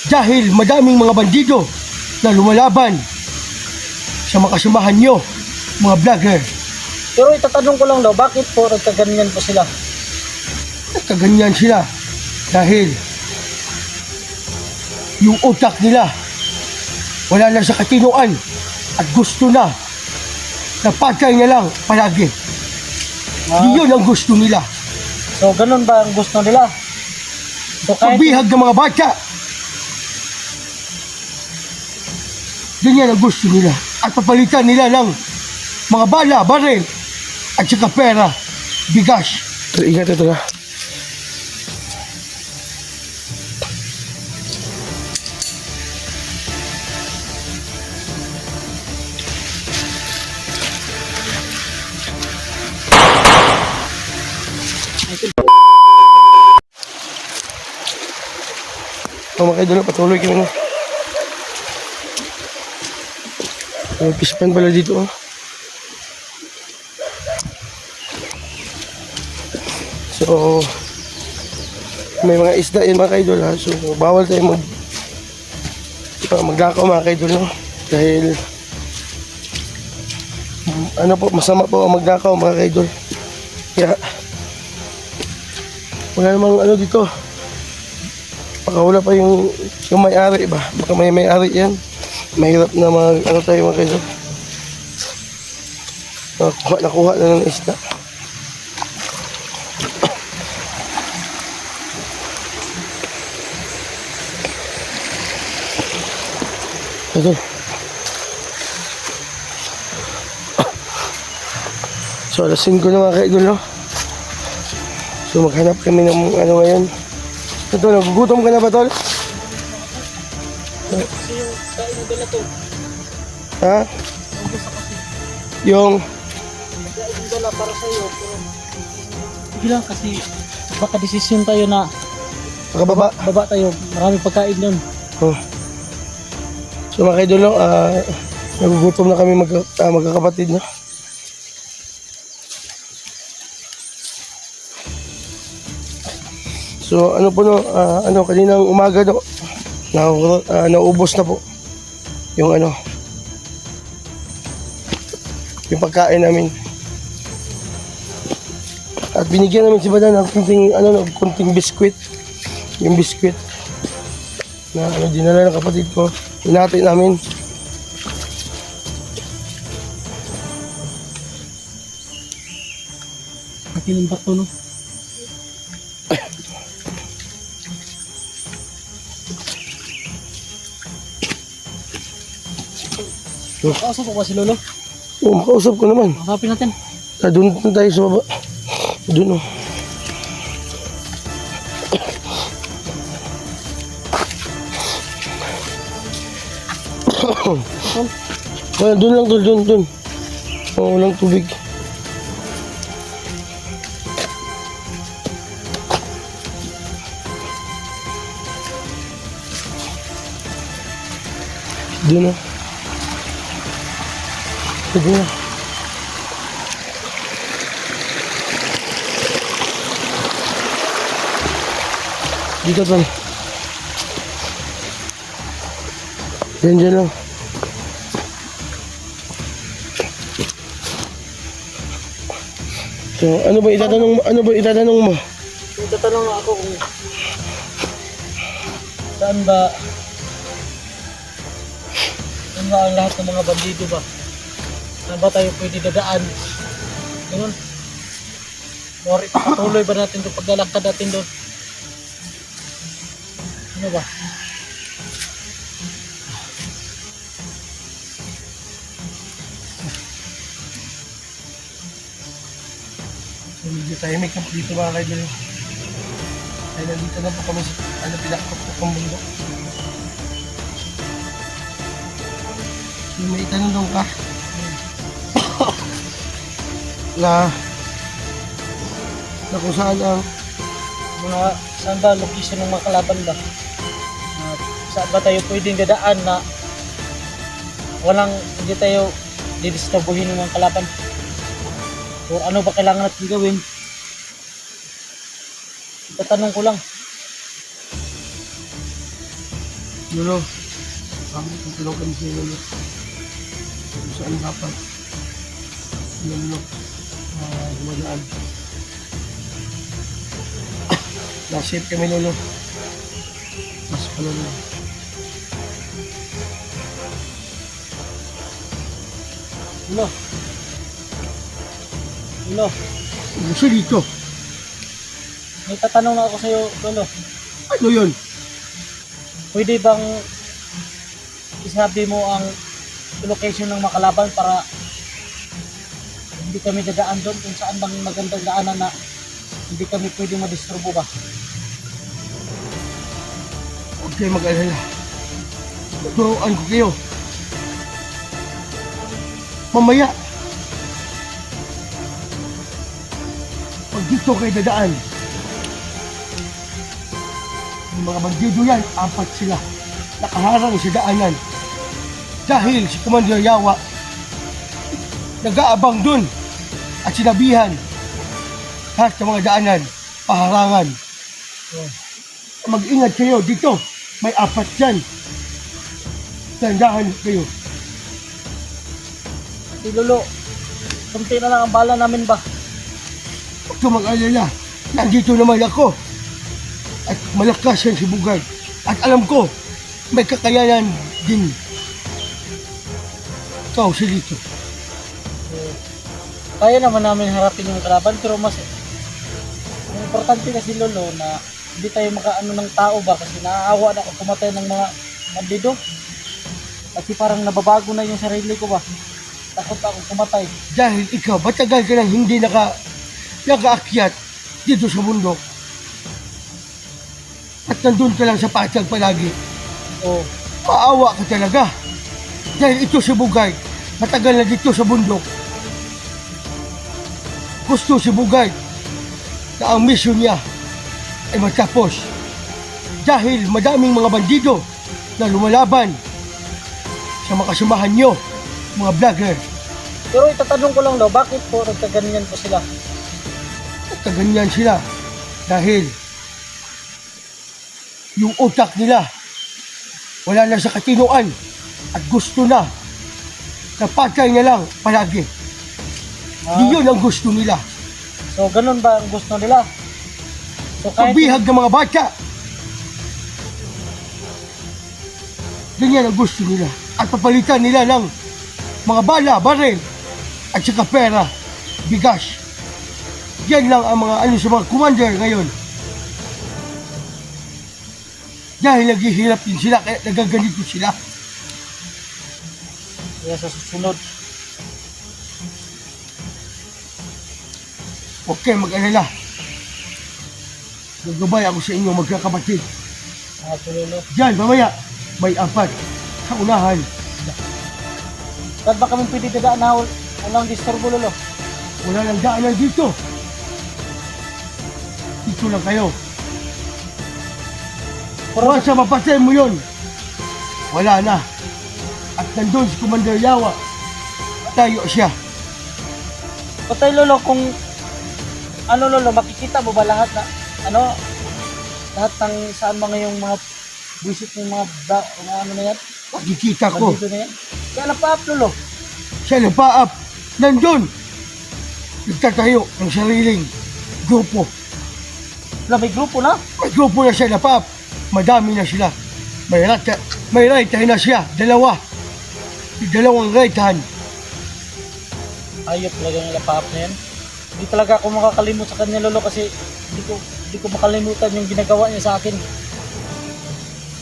Dahil madaming mga bandido na lumalaban sa makasamahan nyo, mga vlogger. Pero itatanong ko lang daw, bakit po nagkaganyan po sila? Nagkaganyan sila dahil yung utak nila wala na sa katinoan at gusto na patay na lang palagi. Yun ang gusto nila. So, ganun ba ang gusto nila? So, Pagbihag ng mga bata. Ganyan ang gusto nila. At papalitan nila ng mga bala, baril, at saka pera, bigas. Ingat ito na. Mga idol, patuloy kami na. May pispan pala dito. So, may mga isda yan mga idol ha. So, bawal tayo maglakaw mga idol no. Dahil ano po, masama po ang maglakaw mga idol. Kaya wala namang ano dito. Baka wala pa yung may-ari ba? Baka may-ari yan. Mahirap na ano tayo mga kaidol. Nakuha na ng isda. Kaidol. So alas 5 na mga kaidol no. So maghanap kami ng ano ngayon. Ito, nagugutom ka na ba, tol? Kasi yung kain mo dala to. Ha? Yung Kain mo dala para sa'yo. Pero sige lang kasi baka desisyon tayo na makababa. baba tayo. Maraming pagkain nun. Oh. So mga kaidol, nagugutom na kami magkakapatid no? So ano po no, kaninang umaga no, naubos na po yung yung pagkain namin. At binigyan namin si Badan ng kunting biskwit. Yung biskwit na dinala ng kapatid ko. Hinati namin. Pati ng bato no. Kausap ko ba si Lolo? Oo, makausap ko naman. Hanapin natin. Doon tayo sa baba. Doon o. Doon lang, doon. Oh, walang tubig. Doon o. Sige na. Dito pa. Diyan lang. So, ano ba itatanong mo? Itatanong ako kung saan ba ang lahat ng mga bandido ba? Saan ba tayo pwede dadaan? Ganun. Or patuloy ba natin ito paglalakad natin doon? Ano ba? So, medyo tahimik na po dito mga kaidol. Ay, nandito na po kami sa pinakapok ng bundok. May itanong ka na kung saan ang saan ba location ng mga kalaban ba? Saan ba tayo pwedeng dadaan na hindi tayo didisturbuhin ng mga kalaban? O ano ba kailangan natin gawin? Tatanong ko lang. Lolo, kami tutulong kami sa Lolo. Kung saan dapat. Lolo, gumadaan. Nasip kami Lolo. Mas pa Lolo. Lolo. Lolo, Gusto dito. may tatanong na ako sa'yo, Lolo. Ano yun? Pwede bang isabi mo ang location ng makalaban para hindi kami dadaan doon kung saan bang magandang daanan na hindi kami pwede madisturbo ba? Huwag kayo mag-alala. Turuan ko kayo. Mamaya. Pag dito kayo dadaan, yung mga bandido yan, 4 sila. Nakaharang sa daanan. Dahil si Commander Yawa, nag-aabang dun at sinabihan lahat ng mga daanan, paharangan. Oh. Mag-ingat kayo dito. May 4 dyan. Tandahan kayo. Si Lolo, kunti na lang ang bala namin ba? Huwag ka mag-alala. Nandito naman ako. At malakas yan si Bugay. At alam ko, may kakayanan din. Ikaw, si Lito. Kaya naman namin harapin yung kalaban pero mas ang importante kasi Lolo na hindi tayo makaano ng tao ba kasi naaawa na ako pumatay ng mga bandido. Kasi parang nababago na yung sarili ko ba. Takot ako pumatay. Dahil ikaw, matagal ka nang hindi nakaakyat dito sa bundok. At nandun ka lang sa patag palagi. Oh, Maawa ka talaga. Dahil ito si Bugay, matagal na dito sa bundok. Gusto si Bugay na ang misyon niya ay matapos. Dahil madaming mga bandido na lumalaban sa makasamahan nyo, mga vlogger. pero itatanong ko lang daw, bakit po nagkaganyan po sila? At kaganyan sila dahil yung utak nila wala na sa katinoan at gusto na patay na lang palagi. Yun ang gusto nila. So ganun ba ang gusto nila? So kahit Pagbihag ng mga bata. Ganyan ang gusto nila. At papalitan nila ng mga bala, baril, at saka pera, bigas. Yan lang ang mga sa mga commander ngayon. Dahil naghihirap din sila, kaya nagaganito sila. kaya sa susunod, Huwag kayo mag-alala. Gagabay ako sa inyo magkakapatid. mga Lolo, Diyan, mamaya, may 4 sa unahan. saan ba kami pwede dadaan na walang disturbo Lolo? Wala nang daanan dito. Dito lang kayo. Pero Once sa mapatay mo yun, wala na. At nandun si Commander Yawa, tayo siya. patay Lolo kung ano Lolo, makikita mo ba lahat na lahat ng saan mga yung mga visit ng mga ano na yan, Makikita ko, bandido na yan? Kaya napaap Lolo. siya napaap. Nandun, nagtatayo ng sariling grupo. Wala, may grupo na. May grupo na siya napaap. Madami na sila. May right hand na siya, 2. Dalawang right hand. Ayop talaga yung napaap na yan. Hindi talaga ako makakalimot sa kanya Lolo kasi hindi ko makalimutan yung ginagawa niya sa akin.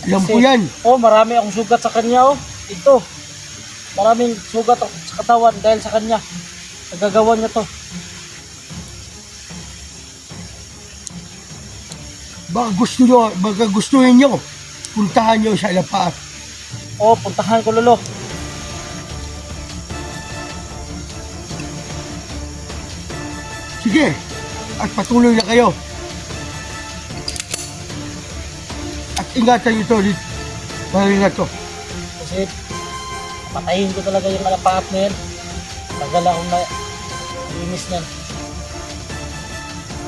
Alam ko yan. Oh, marami akong sugat sa kanya oh. Ito. Maraming sugat ako sa katawan dahil sa kanya. Nagagawa niya to. Baka gustuhin nyo, puntahan nyo sa Lapaat. Oh, puntahan ko Lolo. Sige, at patuloy na kayo. At ingatan nyo to, marami na to. Kasi patayin ko talaga yung alapaap na yan. Tagal akong inis niyan.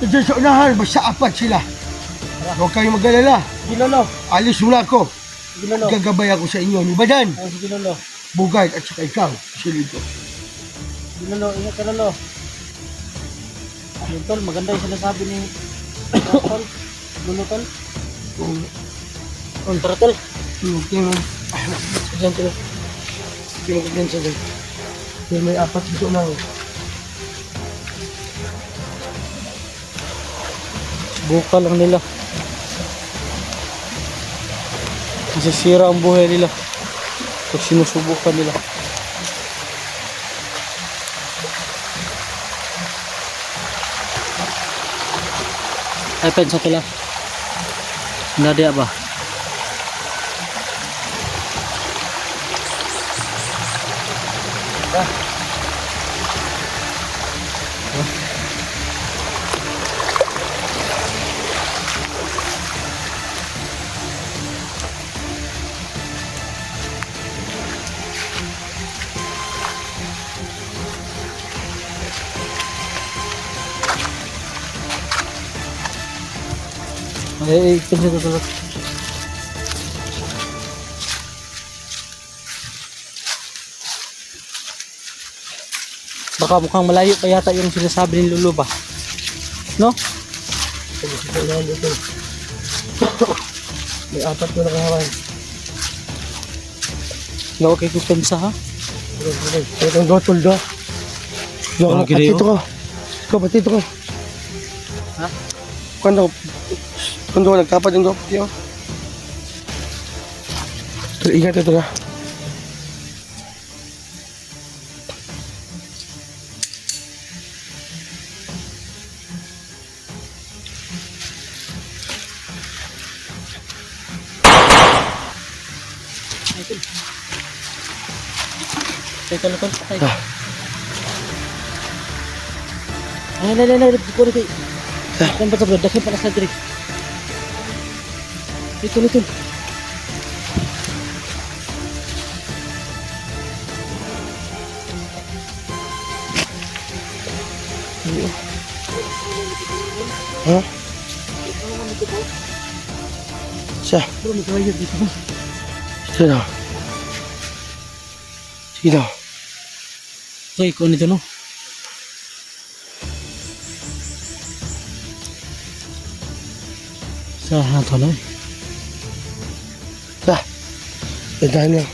Diyan sa unahan, basta 4 sila. Huwag kayong mag-alala. Sige Lolo. Alis muna ako. Sige lolo. Gagabay ako sa inyo ni Badan, Oh, sige lolo. Bugay at saka ikaw, Silito. Sige lolo, ingat ka lolo. Ayun tol, maganda yung sinasabi ni tol. Lolo tol. Tara tol. Tingnan. Diyan tol. Tingnan ko din sa dyan. Yan may 4 dito na. Buka lang nila. Masisira ang buhay nila pag sinusubukan nila. Ay, pensa ko lang. Nadiya ba? Ay, pensa ko lang. Baka mukhang malayo pa yata yung sinasabi ni Lolo ba? No? May 4 ko na kahawan. Nga okay ko pensa ha? Ito ang gotol do. Parang ginayo. Patito ko. Ikaw, patito ko. Ha? Kundo nagkapat yung doon. Ingat ito na. Teka lang, patay. Ay, kunin kayo. Ang bata bro, dakil para sa diri. Ito. Ha? Siya. Bro, may kawayo dito. Ito na. Sige na. Okay, kunin ito no. Sa hato na. Sa. Dandahan lang.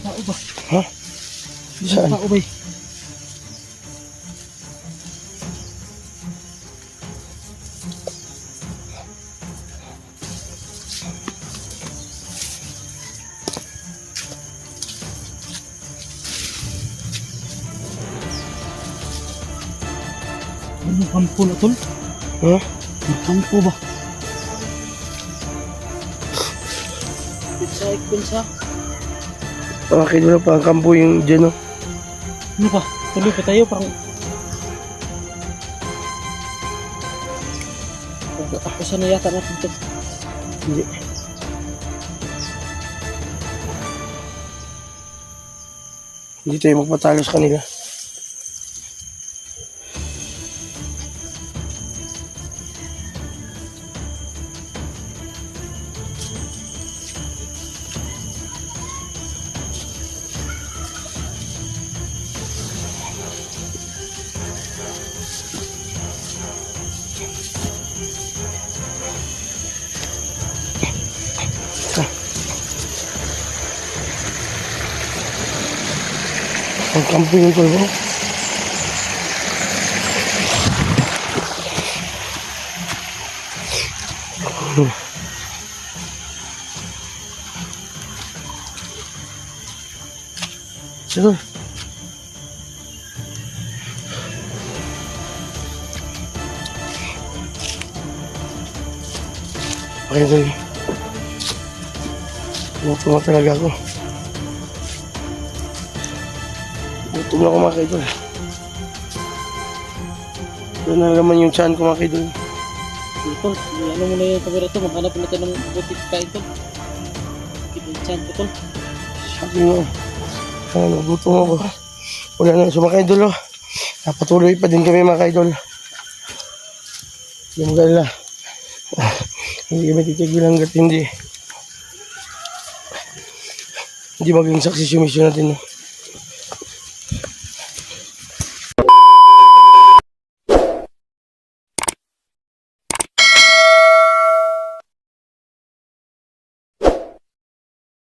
Tao ba? Ha? Saan? Tao ba? Ano kampo na tol? Ha? Kampo ba? Pinsa. Okay, doon na pa ang kampo yung dyan, no? Ano ba? Tuloy pa tayo parang... Ako sana yata natin ito. Hindi. Hindi tayo magpatalo sa kanila. Ang kampo yung tulbo. Sige. Okay, sige. Tumutuwa talaga ako. Gutom na ako mga kaidol. Doon na naman yung tiyan ko mga kaidol. Tol, ano muna yung camera to, maghanap muna tayo ng butik kain tol. Kinunsan ko tol. Sabi mo, nagutom ako. Wala na sa mga kaidol, oh. Napatuloy pa din kami mga kaidol. Yung gala. Hindi kami titigil hanggat hindi maging success yung mission natin.